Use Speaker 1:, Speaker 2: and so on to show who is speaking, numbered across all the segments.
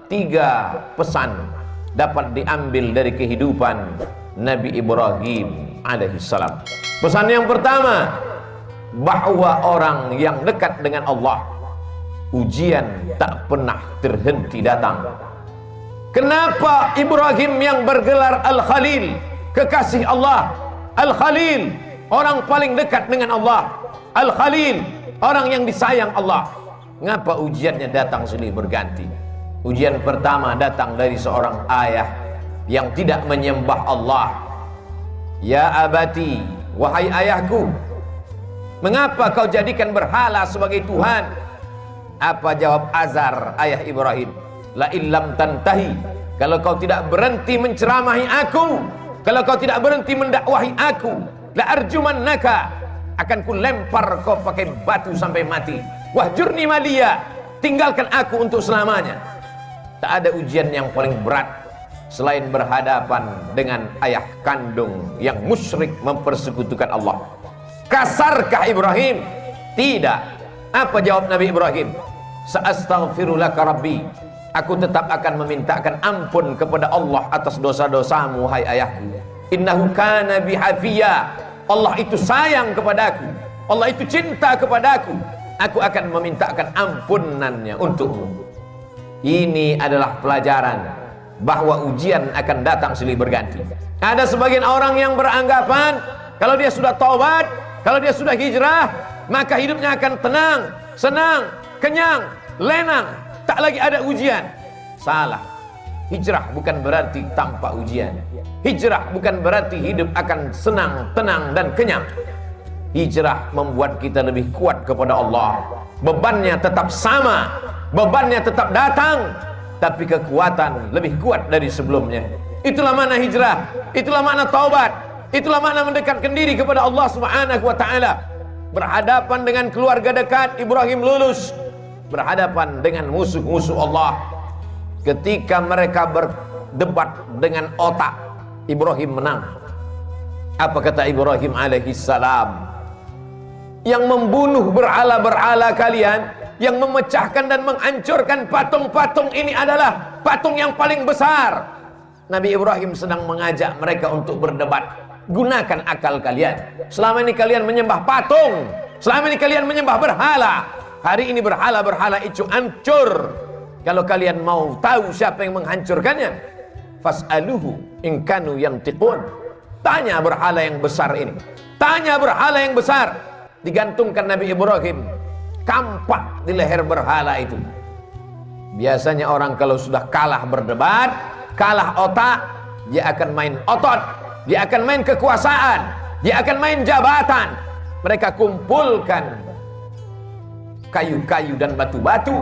Speaker 1: tiga pesan dapat diambil dari kehidupan Nabi Ibrahim alaihissalam. Pesan yang pertama, bahwa orang yang dekat dengan Allah, ujian tak pernah terhenti datang. Kenapa Ibrahim yang bergelar Al-Khalil, kekasih Allah? Al-Khalil, orang paling dekat dengan Allah. Al-Khalil, orang yang disayang Allah. Ngapa ujiannya datang silih berganti? Ujian pertama datang dari seorang ayah yang tidak menyembah Allah. Ya abati, wahai ayahku, mengapa kau jadikan berhala sebagai Tuhan? Apa jawab Azar, ayah Ibrahim? La illam tantahi, kalau kau tidak berhenti menceramahi aku, kalau kau tidak berhenti mendakwahi aku, la arjumannaka, akan ku lempar kau pakai batu sampai mati. Wahjurni maliya, tinggalkan aku untuk selamanya. Tak ada ujian yang paling berat selain berhadapan dengan ayah kandung yang musyrik mempersekutukan Allah. Kasarkah Ibrahim? Tidak. Apa jawab Nabi Ibrahim? Sa'astaghfirulaka rabbi, aku tetap akan memintakan ampun kepada Allah atas dosa-dosamu, hai ayahku. Innahu kana bihafiya, Allah itu sayang kepadaku, Allah itu cinta kepadaku, aku akan memintakan ampunannya untukmu. Ini adalah pelajaran bahwa ujian akan datang silih berganti. Ada sebagian orang yang beranggapan kalau dia sudah taubat, kalau dia sudah hijrah, maka hidupnya akan tenang, senang, kenyang, lenang, tak lagi ada ujian. Salah. Hijrah bukan berarti tanpa ujian. Hijrah bukan berarti hidup akan senang, tenang dan kenyang. Hijrah membuat kita lebih kuat kepada Allah. Bebannya tetap sama, bebannya tetap datang, tapi kekuatan lebih kuat dari sebelumnya. Itulah makna hijrah, itulah makna taubat, itulah makna mendekatkan diri kepada Allah Subhanahu wa taala. Berhadapan dengan keluarga dekat, Ibrahim lulus. Berhadapan dengan musuh-musuh Allah, ketika mereka berdebat dengan otak, Ibrahim menang. Apa kata Ibrahim alaihissalam? Yang membunuh berhala-berhala kalian, yang memecahkan dan menghancurkan patung-patung ini adalah patung yang paling besar. Nabi Ibrahim sedang mengajak mereka untuk berdebat. Gunakan akal kalian. Selama ini kalian menyembah patung, selama ini kalian menyembah berhala. Hari ini berhala-berhala itu hancur. Kalau kalian mau tahu siapa yang menghancurkannya, fas'aluhu in kanu yantiqun. Tanya berhala yang besar ini, tanya berhala yang besar. Digantungkan Nabi Ibrahim kampak di leher berhala itu. Biasanya orang kalau sudah kalah berdebat, kalah otak, dia akan main otot, dia akan main kekuasaan, dia akan main jabatan. Mereka kumpulkan kayu-kayu dan batu-batu,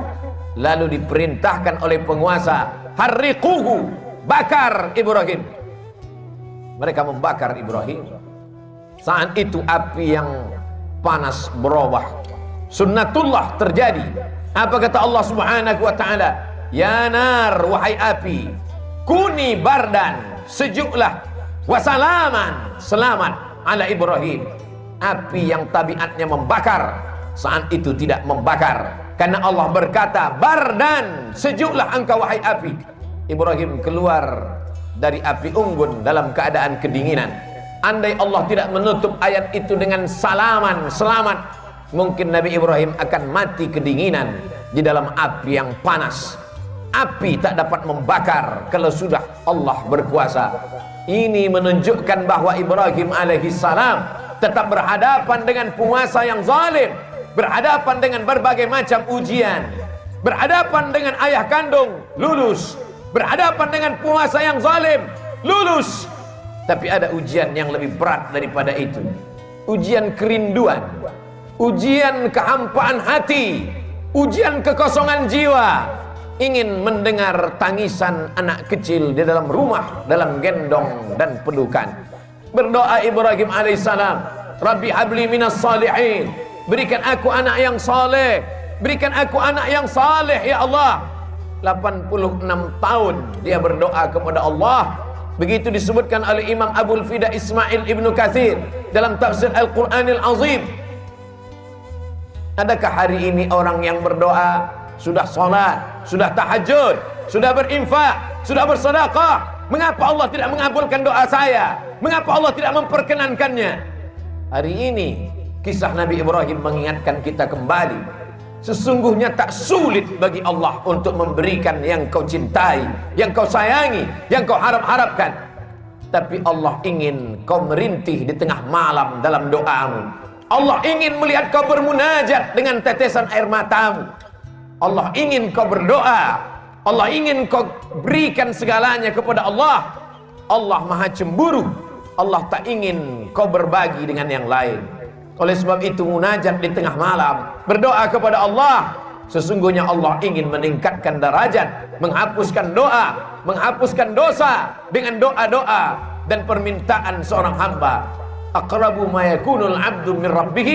Speaker 1: lalu diperintahkan oleh penguasa, harriquhu, bakar Ibrahim. Mereka membakar Ibrahim. Saat itu api yang panas berubah, sunnatullah terjadi. Apa kata Allah Subhanahu wa taala? Ya nar, wahai api, kuni bardan, sejuklah, wasalaman, selamat ala Ibrahim. Api yang tabiatnya membakar, saat itu tidak membakar, karena Allah berkata, bardan, sejuklah engkau wahai api. Ibrahim keluar dari api unggun dalam keadaan kedinginan. Andai Allah tidak menutup ayat itu dengan salaman, selamat, mungkin Nabi Ibrahim akan mati kedinginan di dalam api yang panas. Api tak dapat membakar kalau sudah Allah berkuasa. Ini menunjukkan bahwa Ibrahim alaihissalam tetap berhadapan dengan penguasa yang zalim, berhadapan dengan berbagai macam ujian, berhadapan dengan ayah kandung, lulus, berhadapan dengan penguasa yang zalim, lulus. Tapi ada ujian yang lebih berat daripada itu. Ujian kerinduan, ujian kehampaan hati, ujian kekosongan jiwa. Ingin mendengar tangisan anak kecil di dalam rumah, dalam gendong dan pelukan. Berdoa Ibrahim alaihissalam, Rabbi habli minas salihin, berikan aku anak yang saleh, berikan aku anak yang saleh ya Allah. 86 tahun dia berdoa kepada Allah. Begitu disebutkan oleh Imam Abul Fida Ismail Ibnu Katsir dalam tafsir Al-Qur'anil Azim. Adakah hari ini orang yang berdoa, sudah sholat, sudah tahajud, sudah berinfak, sudah bersedekah. Mengapa Allah tidak mengabulkan doa saya? Mengapa Allah tidak memperkenankannya? Hari ini kisah Nabi Ibrahim mengingatkan kita kembali, sesungguhnya tak sulit bagi Allah untuk memberikan yang kau cintai, yang kau sayangi, yang kau harap-harapkan. Tapi Allah ingin kau merintih di tengah malam dalam doamu. Allah ingin melihat kau bermunajat dengan tetesan air matamu. Allah ingin kau berdoa. Allah ingin kau berikan segalanya kepada Allah. Allah maha cemburu. Allah tak ingin kau berbagi dengan yang lain. Oleh sebab itu munajat di tengah malam, berdoa kepada Allah. Sesungguhnya Allah ingin meningkatkan derajat, menghapuskan doa, menghapuskan dosa dengan doa-doa dan permintaan seorang hamba. Aqrabu ma yakunul 'abdu min rabbih,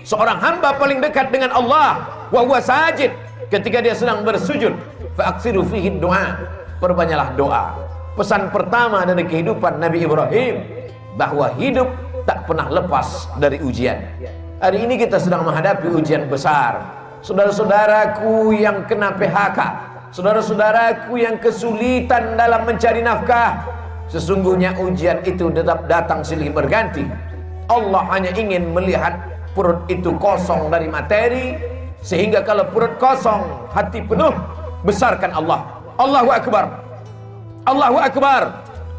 Speaker 1: seorang hamba paling dekat dengan Allah wa huwa sajid, ketika dia sedang bersujud. Fa aksiru fihi doa, perbanyaklah doa. Pesan pertama dari kehidupan Nabi Ibrahim, bahwa hidup tak pernah lepas dari ujian. Hari ini kita sedang menghadapi ujian besar. Saudara-saudaraku yang kena PHK, saudara-saudaraku yang kesulitan dalam mencari nafkah, sesungguhnya ujian itu tetap datang silih berganti. Allah hanya ingin melihat perut itu kosong dari materi, sehingga kalau perut kosong, hati penuh, besarkan Allah. Allahu Akbar, Allahu Akbar,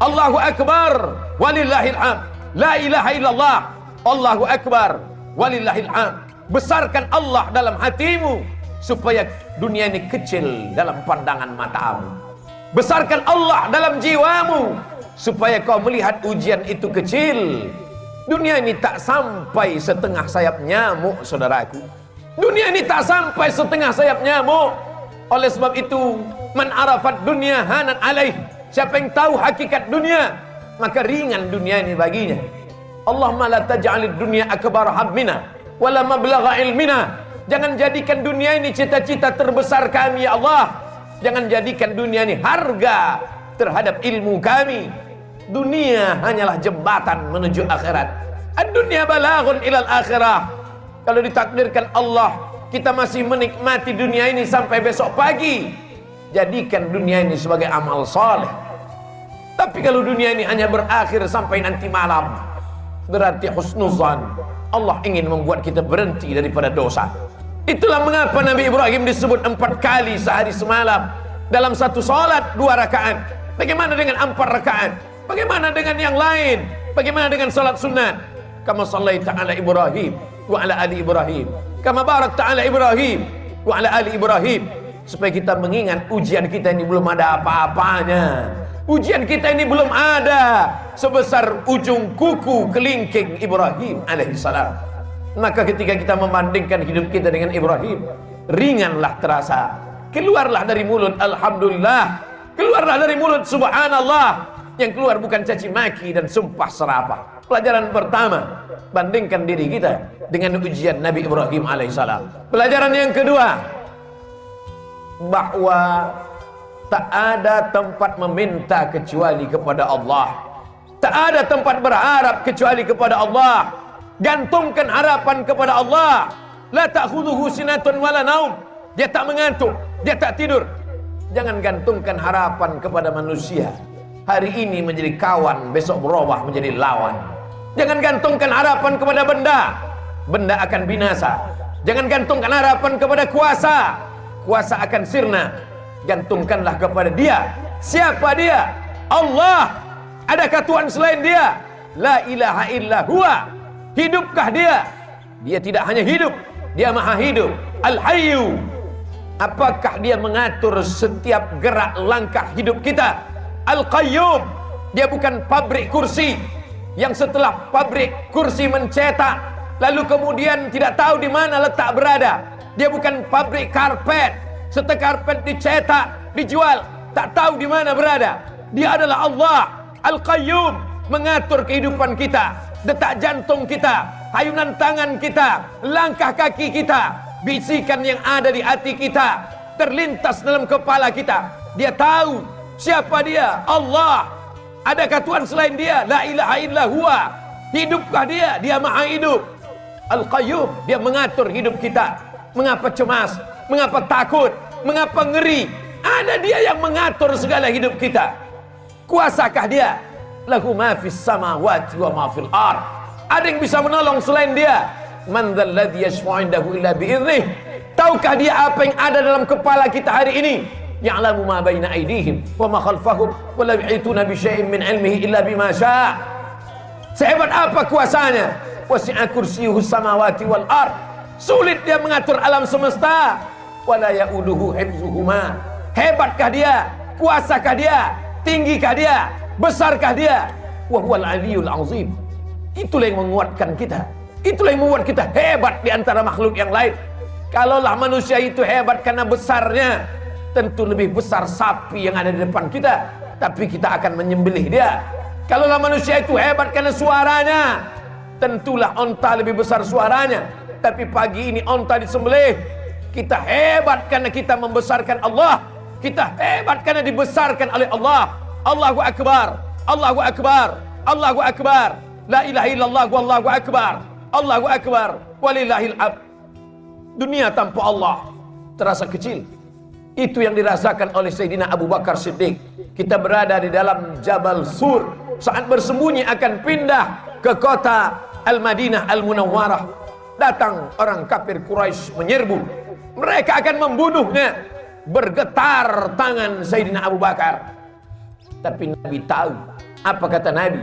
Speaker 1: Allahu Akbar, walillahil hamd. La ilaha illallah, Allahu Akbar, walillahil hamd. Besarkan Allah dalam hatimu, supaya dunia ini kecil dalam pandangan matamu. Besarkan Allah dalam jiwamu, supaya kau melihat ujian itu kecil. Dunia ini tak sampai setengah sayap nyamuk, saudaraku. Dunia ini tak sampai setengah sayap nyamuk. Oleh sebab itu, man arafat dunia hanan alaih, siapa yang tahu hakikat dunia, maka ringan dunia ini baginya. Allahumma la taj'alid dunya akbar hammina wala mablagha ilmina. Jangan jadikan dunia ini cita-cita terbesar kami, ya Allah. Jangan jadikan dunia ini harga terhadap ilmu kami. Dunia hanyalah jembatan menuju akhirat. Ad-dunya balaghun ilal akhirah. Kalau ditakdirkan Allah, kita masih menikmati dunia ini sampai besok pagi, jadikan dunia ini sebagai amal soleh. Tapi kalau dunia ini hanya berakhir sampai nanti malam, berarti husnuzan. Allah ingin membuat kita berhenti daripada dosa. Itulah mengapa Nabi Ibrahim disebut 4 kali sehari semalam dalam satu salat 2 rakaat. Bagaimana dengan 4 rakaat? Bagaimana dengan yang lain? Bagaimana dengan salat sunat? Kama sallaita ala Ibrahim wa ala ali Ibrahim, kama barakta ala Ibrahim wa ala ali Ibrahim. Supaya kita mengingat ujian kita ini belum ada apa-apanya. Ujian kita ini belum ada sebesar ujung kuku kelingking Ibrahim alaihissalam. Maka ketika kita membandingkan hidup kita dengan Ibrahim, ringanlah terasa. Keluarlah dari mulut alhamdulillah, keluarlah dari mulut subhanallah. Yang keluar bukan caci maki dan sumpah serapah. Pelajaran pertama, bandingkan diri kita dengan ujian Nabi Ibrahim alaihissalam. Pelajaran yang kedua, bahwa tak ada tempat meminta kecuali kepada Allah. Tak ada tempat berharap kecuali kepada Allah. Gantungkan harapan kepada Allah. La ta'khudhuhu sinatun wala naum. Dia tak mengantuk, dia tak tidur. Jangan gantungkan harapan kepada manusia. Hari ini menjadi kawan, besok berubah menjadi lawan. Jangan gantungkan harapan kepada benda. Benda akan binasa. Jangan gantungkan harapan kepada kuasa. Kuasa akan sirna. Gantungkanlah kepada Dia. Siapa Dia? Allah. Adakah Tuhan selain Dia? La ilaha illa huwa. Hidupkah Dia? Dia tidak hanya hidup, Dia maha hidup. Al-Hayyu. Apakah Dia mengatur setiap gerak langkah hidup kita? Al-Qayyum. Dia bukan pabrik kursi yang setelah pabrik kursi mencetak lalu kemudian tidak tahu di mana letak berada. Dia bukan pabrik karpet, setelah karpet dicetak, dijual, tak tahu di mana berada. Dia adalah Allah Al-Qayyum, mengatur kehidupan kita, detak jantung kita, hayunan tangan kita, langkah kaki kita, bisikan yang ada di hati kita, terlintas dalam kepala kita. Dia tahu siapa Dia, Allah. Adakah Tuhan selain Dia? La ilaha illa huwa. Hidupkah Dia? Dia maha hidup. Al-Qayyum, Dia mengatur hidup kita. Mengapa cemas? Mengapa takut? Mengapa ngeri? Ada dia yang mengatur segala hidup kita. Kuasakah dia? Lahu ma fis samawati wa ma fil ard. Ada yang bisa menolong selain dia? Man dzal ladzi yashfa'u 'indahu illa bi'idhnih. Tahukah dia apa yang ada dalam kepala kita hari ini? Ya'lamu ma baina aydihim wa ma khalfahum wa la yuhituna bi syai'in min 'ilmihi illa bima syaa'. Sehebat apa kuasanya? Wasi'a kursiyyuhus samawati wal ard. Sulit dia mengatur alam semesta. Wala ya'uduhu hifdzuhuma. Hebatkah dia? Kuasakah dia? Tinggikah dia? Besarkah dia? Wa huwal 'aliyyul 'azim. Itulah yang menguatkan kita. Itulah yang membuat kita hebat di antara makhluk yang lain. Kalaulah manusia itu hebat karena besarnya, tentu lebih besar sapi yang ada di depan kita, tapi kita akan menyembelih dia. Kalaulah manusia itu hebat karena suaranya, tentulah onta lebih besar suaranya, tapi pagi ini onta disembelih. Kita hebat karena kita membesarkan Allah. Kita hebat karena dibesarkan oleh Allah. Allahu Akbar, Allahu Akbar, Allahu Akbar. La ilaha illallah wallahu akbar. Allahu Akbar walillahil hamd. Dunia tanpa Allah terasa kecil. Itu yang dirasakan oleh Sayyidina Abu Bakar Siddiq. Kita berada di dalam Jabal Sur, saat bersembunyi akan pindah ke kota Al-Madinah Al-Munawwarah. Datang orang kafir Quraisy menyerbu. Mereka akan membunuhnya. Bergetar tangan Sayyidina Abu Bakar. Tapi Nabi tahu. Apa kata Nabi?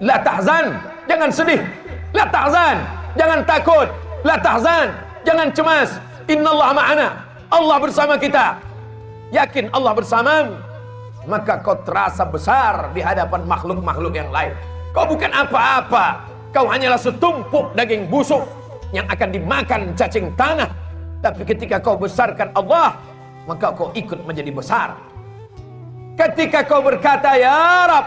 Speaker 1: La tahzan, jangan sedih. La tahzan, jangan takut. La tahzan, jangan cemas. Innallaha ma'ana. Allah bersama kita. Yakin Allah bersamamu, maka kau terasa besar di hadapan makhluk-makhluk yang lain. Kau bukan apa-apa. Kau hanyalah setumpuk daging busuk yang akan dimakan cacing tanah. Tapi ketika kau besarkan Allah, maka kau ikut menjadi besar. Ketika kau berkata ya Rab,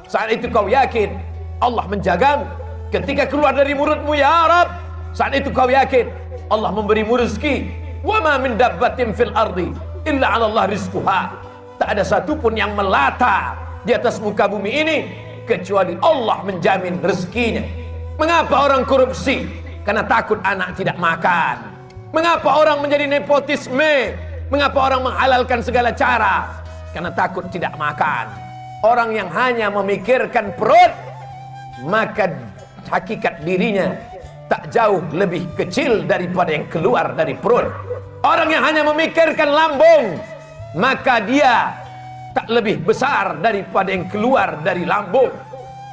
Speaker 1: saat itu kau yakin Allah menjagamu. Ketika keluar dari mulutmu ya Rab, saat itu kau yakin Allah memberimu rezeki. Wa ma min dabbatin fil ardi illa 'ala Allah rizquha. Tak ada satupun yang melata di atas muka bumi ini kecuali Allah menjamin rezekinya. Mengapa orang korupsi? Karena takut anak tidak makan. Mengapa orang menjadi nepotisme? Mengapa orang menghalalkan segala cara? Karena takut tidak makan. Orang yang hanya memikirkan perut, maka hakikat dirinya tak jauh lebih kecil daripada yang keluar dari perut. Orang yang hanya memikirkan lambung, maka dia tak lebih besar daripada yang keluar dari lambung.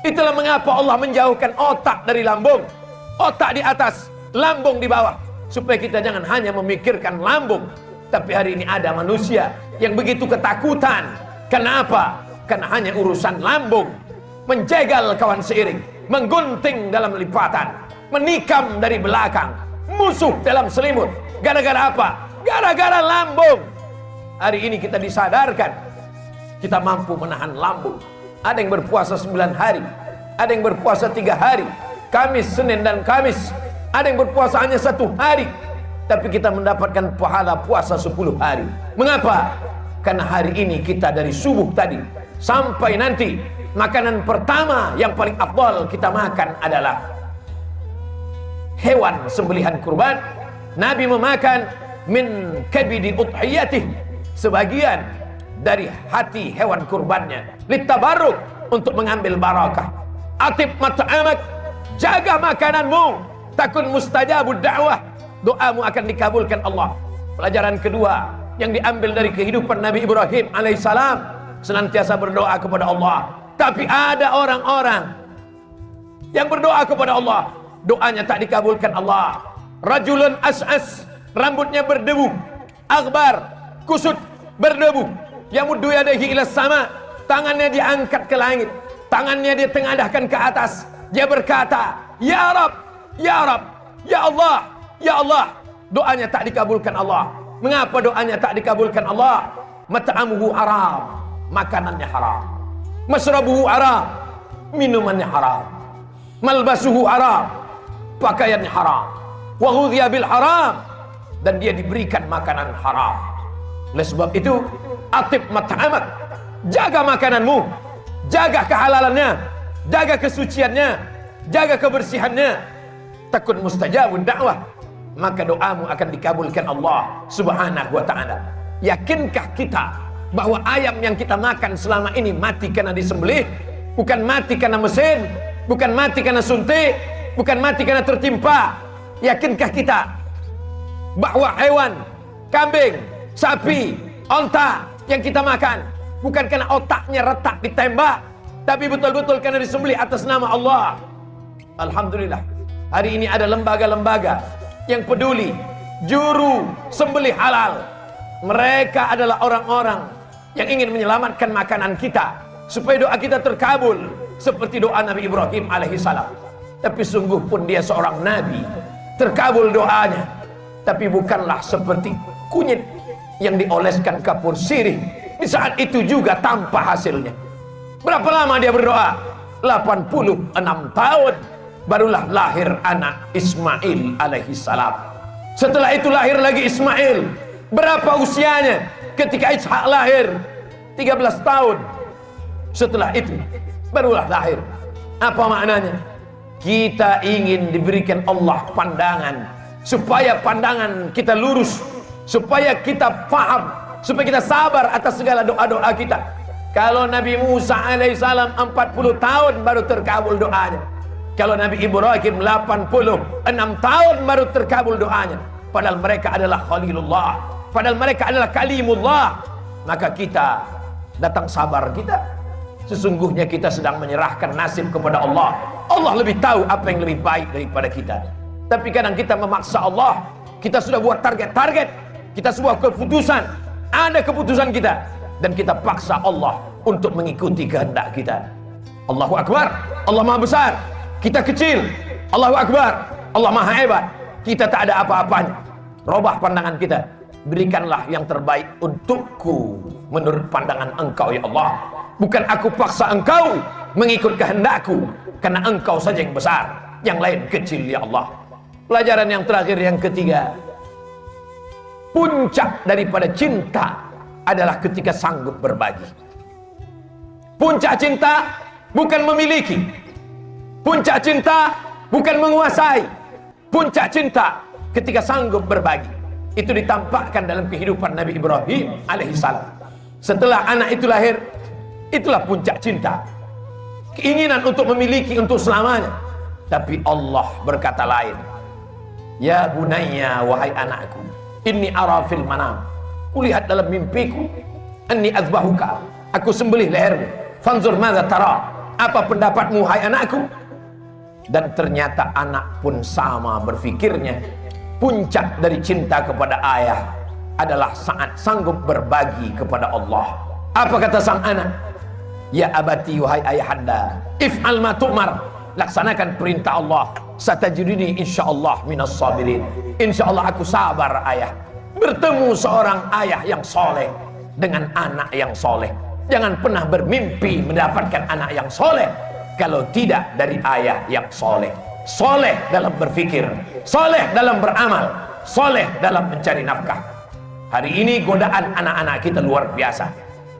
Speaker 1: Itulah mengapa Allah menjauhkan otak dari lambung. Otak di atas, lambung di bawah, supaya kita jangan hanya memikirkan lambung. Tapi hari ini ada manusia yang begitu ketakutan. Kenapa? Karena hanya urusan lambung. Menjegal kawan seiring, menggunting dalam lipatan, menikam dari belakang, musuh dalam selimut. Gara-gara apa? Gara-gara lambung. Hari ini kita disadarkan, kita mampu menahan lambung. Ada yang berpuasa 9 hari, ada yang berpuasa 3 hari, Kamis, Senin dan Kamis. Ada yang berpuasa hanya 1 hari, tapi kita mendapatkan pahala puasa 10 hari. Mengapa? Karena hari ini kita dari subuh tadi sampai nanti, makanan pertama yang paling afdal kita makan adalah hewan sembelihan kurban. Nabi memakan min kabidi udhiyatih, sebagian dari hati hewan kurbannya, litabarruk, untuk mengambil barakah. Atib mat'amak, jaga makananmu, takun mustajabud da'wah, doamu akan dikabulkan Allah. Pelajaran kedua yang diambil dari kehidupan Nabi Ibrahim alaihissalam, senantiasa berdoa kepada Allah. Tapi ada orang-orang yang berdoa kepada Allah, doanya tak dikabulkan Allah. Rajulun as'as, rambutnya berdebu, aghbar, kusut, berdebu, yamuddu yadayhi ila sama, tangannya diangkat ke langit, tangannya dia tengadahkan ke atas. Dia berkata, ya Rab, ya Rab, ya Allah, ya Allah. Doanya tak dikabulkan Allah. Mengapa doanya tak dikabulkan Allah? Mat'amuhu haram, makanannya haram. Masrabuhu haram, minumannya haram. Malbasuhu haram, pakaiannya haram. Wa ghudhiya bil haram, dan dia diberikan makanan haram. Oleh sebab itu, atib mat'amak, jaga makananmu, jaga kehalalannya, jaga kesuciannya, jaga kebersihannya. Takun mustajabun da'wah, maka doamu akan dikabulkan Allah subhanahu wa ta'ala. Yakinkah kita bahwa ayam yang kita makan selama ini mati karena disembelih, bukan mati karena mesin, bukan mati karena suntik, bukan mati karena tertimpa. Yakinkah kita bahwa hewan, kambing, sapi, onta yang kita makan bukan karena otaknya retak ditembak, tapi betul-betul karena disembelih atas nama Allah? Alhamdulillah, hari ini ada lembaga-lembaga yang peduli juru sembelih halal. Mereka adalah orang-orang yang ingin menyelamatkan makanan kita supaya doa kita terkabul seperti doa Nabi Ibrahim alaihissalam. Tapi sungguh pun dia seorang nabi, terkabul doanya, tapi bukanlah seperti kunyit yang dioleskan kapur sirih. Di saat itu juga tanpa hasilnya. Berapa lama dia berdoa? 86 tahun barulah lahir anak Ismail alaihissalam. Setelah itu lahir lagi Ismail. Berapa usianya ketika Ishak lahir? 13 tahun. Setelah itu barulah lahir. Apa maknanya? Kita ingin diberikan Allah pandangan, supaya pandangan kita lurus, supaya kita paham, supaya kita sabar atas segala doa-doa kita. Kalau Nabi Musa alaihissalam 40 tahun baru terkabul doanya. Kalau Nabi Ibrahim 86 tahun baru terkabul doanya. Padahal mereka adalah Khalilullah, padahal mereka adalah Kalimullah. Maka kita datang sabar kita. Sesungguhnya kita sedang menyerahkan nasib kepada Allah. Allah lebih tahu apa yang lebih baik daripada kita. Tapi kadang kita memaksa Allah. Kita sudah buat target-target, kita sebuah keputusan, ada keputusan kita, dan kita paksa Allah untuk mengikuti kehendak kita. Allahu Akbar, Allah Maha Besar, kita kecil. Allahu Akbar, Allah Maha Hebat, kita tak ada apa-apanya. Robah pandangan kita, berikanlah yang terbaik untukku menurut pandangan Engkau ya Allah. Bukan aku paksa Engkau mengikut kehendakku, karena Engkau saja yang besar, yang lain kecil ya Allah. Pelajaran yang terakhir, yang ketiga, puncak daripada cinta adalah ketika sanggup berbagi. Puncak cinta bukan memiliki, puncak cinta bukan menguasai, puncak cinta ketika sanggup berbagi. Itu ditampakkan dalam kehidupan Nabi Ibrahim alaihissalam. Setelah anak itu lahir, itulah puncak cinta, keinginan untuk memiliki untuk selamanya. Tapi Allah berkata lain. Ya bunayya, wahai anakku, inni ara fil manam, kulihat dalam mimpiku, anni azbahuka, aku sembelih lehermu, fanzur madza tara, apa pendapatmu hai anakku? Dan ternyata anak pun sama berfikirnya. Puncak dari cinta kepada ayah adalah saat sanggup berbagi kepada Allah. Apa kata sang anak? Ya abati, wahai ayahanda, if'al ma tu'mar, laksanakan perintah Allah, satajiduni insyaallah minas sabirin. Insyaallah aku sabar ayah. Bertemu seorang ayah yang soleh dengan anak yang soleh. Jangan pernah bermimpi mendapatkan anak yang soleh kalau tidak dari ayah yang soleh. Soleh dalam berfikir, soleh dalam beramal, soleh dalam mencari nafkah. Hari ini godaan anak-anak kita luar biasa.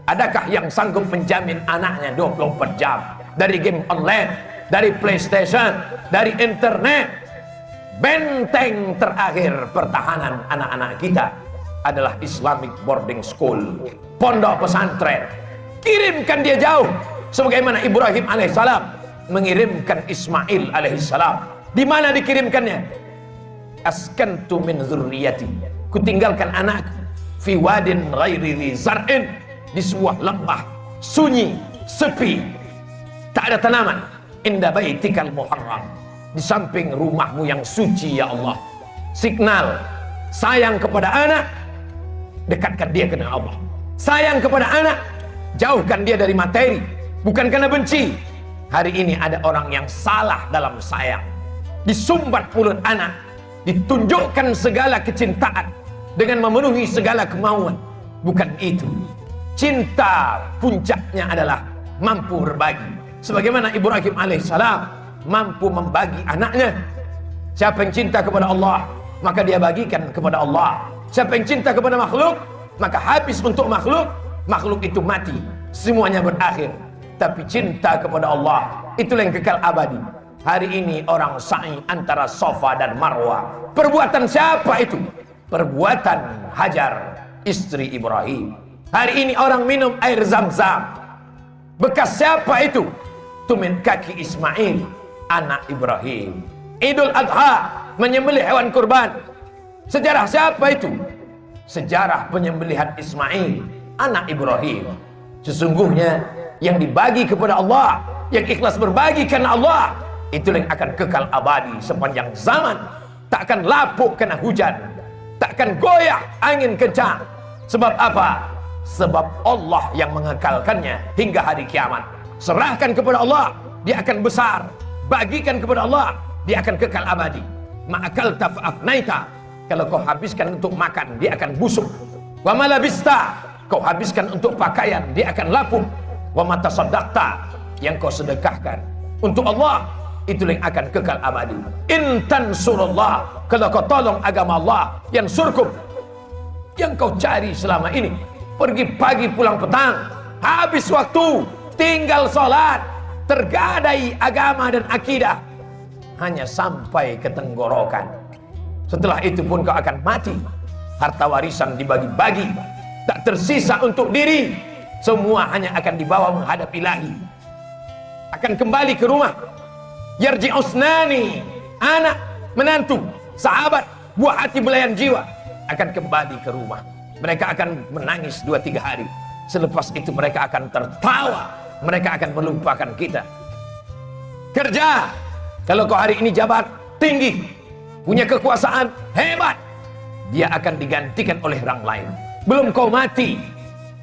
Speaker 1: Adakah yang sanggup menjamin anaknya 24 jam dari game online, dari PlayStation, dari internet? Benteng terakhir pertahanan anak-anak kita adalah Islamic boarding school, pondok pesantren. Kirimkan dia jauh, sebagaimana Ibrahim alaihissalam mengirimkan Ismail alaihissalam. Di mana dikirimkannya? Askantu min dzurriyyati, kutinggalkan anakku fi wadin ghairi dzi zar'in, di sebuah lembah sunyi, sepi, tak ada tanaman, inda baitikal muharram, di samping rumahmu yang suci ya Allah. Signal sayang kepada anak, dekatkan dia dengan Allah. Sayang kepada anak, jauhkan dia dari materi, bukan karena benci. Hari ini ada orang yang salah dalam sayang, disumbat mulut anak, ditunjukkan segala kecintaan dengan memenuhi segala kemauan. Bukan itu. Cinta puncaknya adalah mampu berbagi, sebagaimana Ibrahim alaihissalam mampu membagi anaknya. Siapa yang cinta kepada Allah, maka dia bagikan kepada Allah. Siapa yang cinta kepada makhluk, maka habis untuk makhluk. Makhluk itu mati, semuanya berakhir. Tapi cinta kepada Allah, itulah yang kekal abadi. Hari ini orang sa'i antara Safa dan Marwah. Perbuatan siapa itu? Perbuatan Hajar, istri Ibrahim. Hari ini orang minum air Zam-Zam. Bekas siapa itu? Tumen kaki Ismail, anak Ibrahim. Idul Adha, menyembelih hewan kurban. Sejarah siapa itu? Sejarah penyembelihan Ismail, anak Ibrahim. Sesungguhnya yang dibagi kepada Allah, yang ikhlas berbagi karena Allah, itulah yang akan kekal abadi sepanjang zaman. Tak akan lapuk kena hujan, tak akan goyah angin kencang. Sebab apa? Sebab Allah yang mengekalkannya hingga hari kiamat. Serahkan kepada Allah, dia akan besar. Bagikan kepada Allah, dia akan kekal abadi. Ma'akalta fa'afnaita, kalau kau habiskan untuk makan, dia akan busuk. Wa malabista, kau habiskan untuk pakaian, dia akan lapuk. Wa matasaddaqta, yang kau sedekahkan untuk Allah, itulah yang akan kekal abadi. In tansurullah, kalau kau tolong agama Allah, yang surkum, yang kau cari selama ini, pergi pagi pulang petang, habis waktu, tinggal sholat, tergadai agama dan akidah, hanya sampai ke tenggorokan. Setelah itu pun kau akan mati. Harta warisan dibagi-bagi, tak tersisa untuk diri, semua hanya akan dibawa menghadap Ilahi. Akan kembali ke rumah. Yarji'usnani, anak, menantu, sahabat, buah hati belayan jiwa, akan kembali ke rumah. Mereka akan menangis 2-3 hari. Selepas itu mereka akan tertawa. Mereka akan melupakan kita. Kerja, kalau kau hari ini jabat tinggi, punya kekuasaan hebat, dia akan digantikan oleh orang lain. Belum kau mati,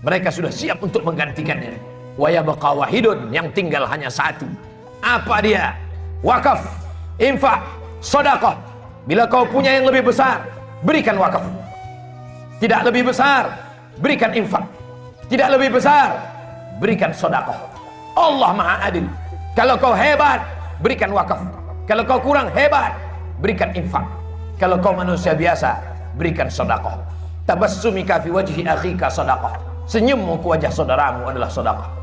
Speaker 1: mereka sudah siap untuk menggantikannya. Wa yabqa wahidun, yang tinggal hanya satu. Apa dia? Wakaf, infak, sedekah. Bila kau punya yang lebih besar, berikan wakaf. Tidak lebih besar, berikan infak. Tidak lebih besar, berikan sedekah. Allah Maha Adil. Kalau kau hebat, berikan wakaf. Kalau kau kurang hebat, berikan infak. Kalau kau manusia biasa, berikan sedekah. Tabassumika fi wajhi akhika sedekah. Senyummu ke wajah saudaramu adalah sedekah.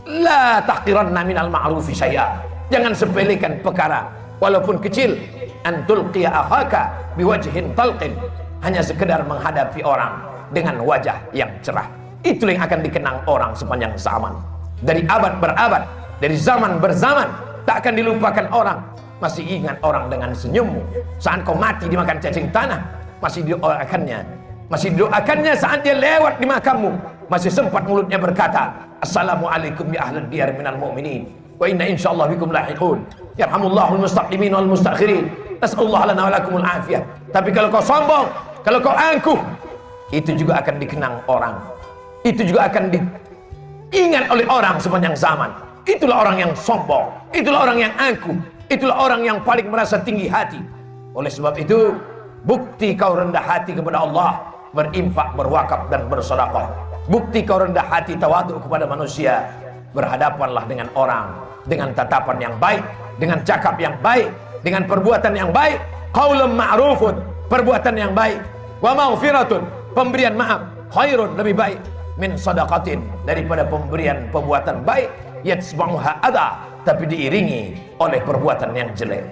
Speaker 1: La tahqiranna minal ma'rufi syai'a. Jangan sepelekan perkara walaupun kecil. Antul qiya akhaka biwajhin talqin, hanya sekedar menghadapi orang dengan wajah yang cerah. Itulah yang akan dikenang orang sepanjang zaman. Dari abad berabad, dari zaman berzaman, tak akan dilupakan orang. Masih ingat orang dengan senyummu. Saat kau mati dimakan cacing tanah, masih didoakannya. Masih didoakannya saat dia lewat di makammu. Masih sempat mulutnya berkata, Assalamualaikum ya ahlal diyar minal mu'minin, wa inna insyaallah bikum lahiqun. Yarhamullahul mustaqimin wal mustakhirin. Nas'alullah lana wa lakumul afiyah. Tapi kalau kau sombong, kalau kau angkuh, itu juga akan dikenang orang. Itu juga akan diingat oleh orang sepanjang zaman. Itulah orang yang sombong, itulah orang yang angkuh, itulah orang yang paling merasa tinggi hati. Oleh sebab itu, bukti kau rendah hati kepada Allah, berinfak, berwakaf dan bersedekah. Bukti kau rendah hati tawadhu kepada manusia, berhadapanlah dengan orang dengan tatapan yang baik, dengan cakap yang baik, dengan perbuatan yang baik. Qaulun ma'rufun, perbuatan yang baik. Wa maghfiratun, pemberian maaf. Khairun, lebih baik. Min sadaqatin, daripada pemberian perbuatan baik. Yatsba'uha adha, tapi diiringi oleh perbuatan yang jelek.